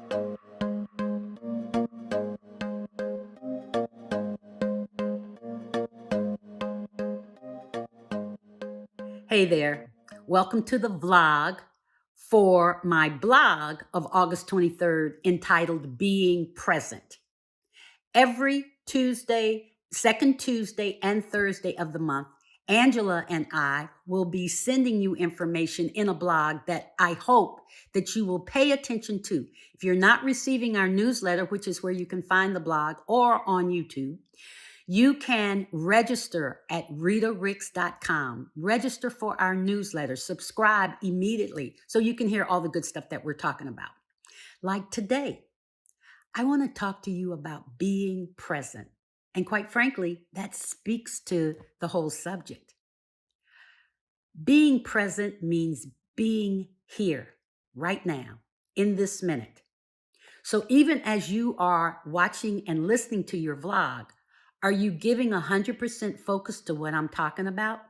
Hey there. Welcome to the vlog for my blog of August 23rd entitled Being Present. Every Tuesday, second Tuesday and Thursday of the month, Angela and I will be sending you information in a blog that I hope that you will pay attention to. If you're not receiving our newsletter, which is where you can find the blog, or on YouTube, you can register at RitaRicks.com. Register for our newsletter. Subscribe immediately so you can hear all the good stuff that we're talking about. Like today, I want to talk to you about being present. And quite frankly, that speaks to the whole subject. Being present means being here, right now, in this minute. So even as you are watching and listening to your vlog, are you giving 100% focus to what I'm talking about?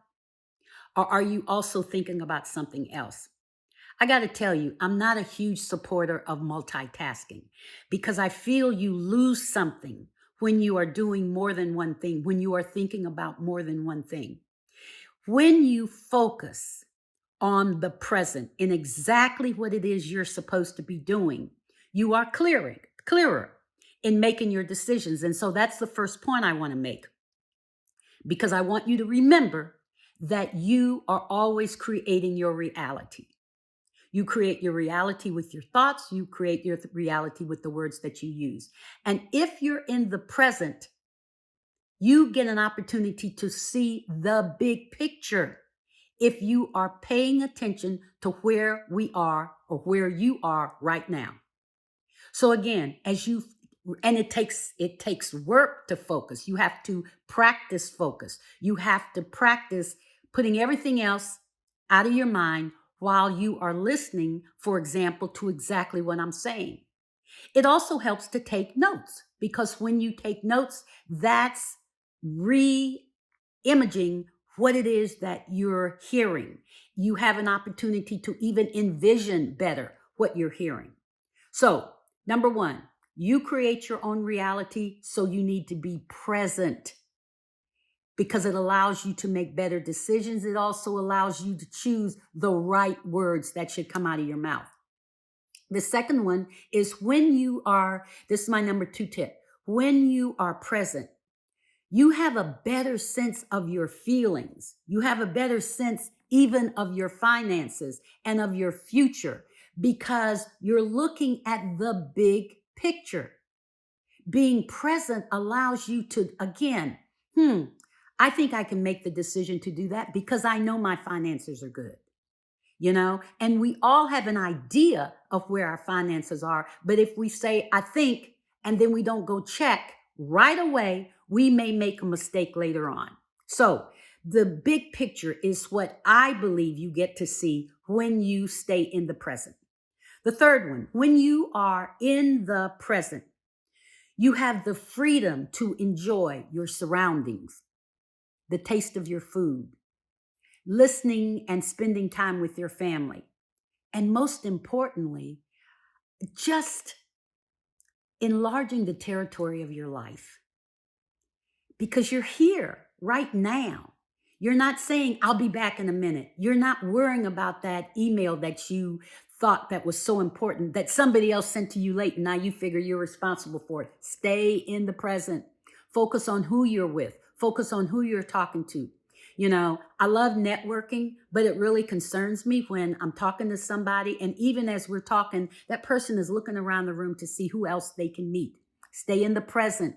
Or are you also thinking about something else? I got to tell you, I'm not a huge supporter of multitasking because I feel you lose something when you are doing more than one thing, when you are thinking about more than one thing. When you focus on the present in exactly what it is you're supposed to be doing, you are clearer in making your decisions. And so that's the first point I want to make, because I want you to remember that you are always creating your reality. You create your reality with your thoughts. You create your reality with the words that you use. And if you're in the present, you get an opportunity to see the big picture if you are paying attention to where we are or where you are right now. So again, it takes work to focus. You have to practice focus. You have to practice putting everything else out of your mind while you are listening, for example, to exactly what I'm saying. It also helps to take notes, because when you take notes, that's re-imaging what it is that you're hearing. You have an opportunity to even envision better what you're hearing. So, number one, you create your own reality, so you need to be present because it allows you to make better decisions. It also allows you to choose the right words that should come out of your mouth. The second one is this is my number 2 tip. When you are present, you have a better sense of your feelings. You have a better sense even of your finances and of your future, because you're looking at the big picture. Being present allows you to, again, I think I can make the decision to do that because I know my finances are good. And we all have an idea of where our finances are. But if we say, I think, and then we don't go check right away, we may make a mistake later on. So the big picture is what I believe you get to see when you stay in the present. The third one, when you are in the present, you have the freedom to enjoy your surroundings, the taste of your food, listening and spending time with your family. And most importantly, just enlarging the territory of your life. Because you're here right now. You're not saying, I'll be back in a minute. You're not worrying about that email that you thought that was so important that somebody else sent to you late, and now you figure you're responsible for it. Stay in the present. Focus on who you're with. Focus on who you're talking to. I love networking, but it really concerns me when I'm talking to somebody, and even as we're talking, that person is looking around the room to see who else they can meet. Stay in the present.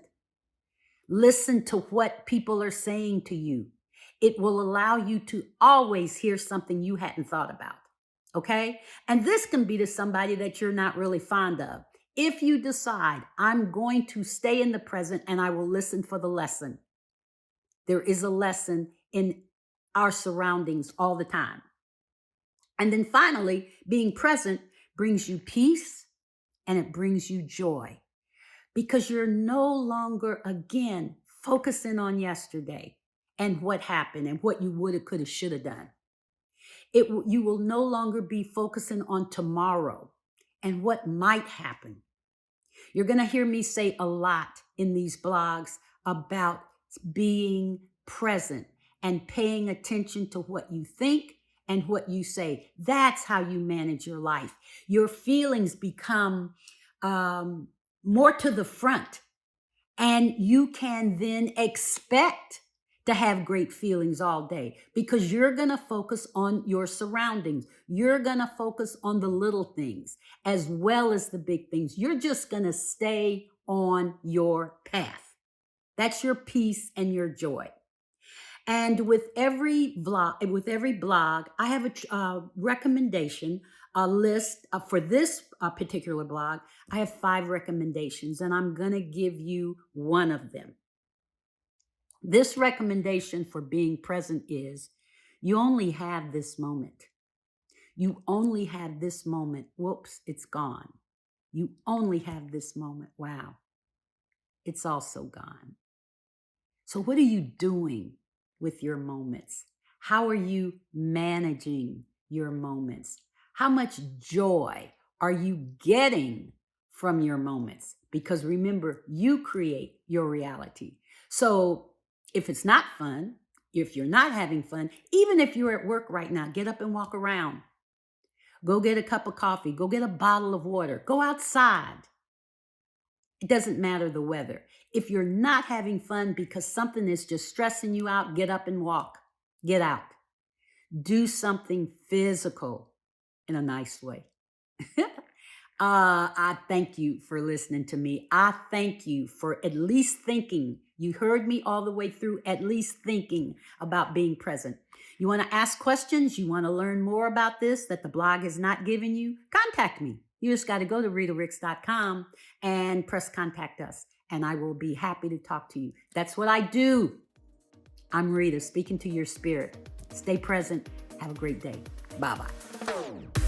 Listen to what people are saying to you. It will allow you to always hear something you hadn't thought about. Okay? And this can be to somebody that you're not really fond of. If you decide, I'm going to stay in the present and I will listen for the lesson. There is a lesson in our surroundings all the time. And then finally, being present brings you peace and it brings you joy, because you're no longer, again, focusing on yesterday and what happened and what you woulda, coulda, shoulda done. You will no longer be focusing on tomorrow and what might happen. You're going to hear me say a lot in these blogs about being present and paying attention to what you think and what you say. That's how you manage your life. Your feelings become more to the front, and you can then expect to have great feelings all day because you're going to focus on your surroundings. You're going to focus on the little things as well as the big things. You're just going to stay on your path. That's your peace and your joy. And with every blog, I have a recommendation, a list for this particular blog. I have 5 recommendations, and I'm going to give you one of them. This recommendation for being present is you only have this moment. You only have this moment. Whoops, it's gone. You only have this moment. Wow, it's also gone. So what are you doing with your moments? How are you managing your moments? How much joy are you getting from your moments? Because remember, you create your reality. So if it's not fun, if you're not having fun, even if you're at work right now, get up and walk around. Go get a cup of coffee. Go get a bottle of water. Go outside. It doesn't matter the weather. If you're not having fun because something is just stressing you out, get up and walk. Get out. Do something physical in a nice way. I thank you for listening to me. I thank you for at least thinking. You heard me all the way through, at least thinking about being present. You want to ask questions? You want to learn more about this that the blog has not given you? Contact me. You just got to go to RitaRicks.com and press contact us, and I will be happy to talk to you. That's what I do. I'm Rita, speaking to your spirit. Stay present. Have a great day. Bye-bye.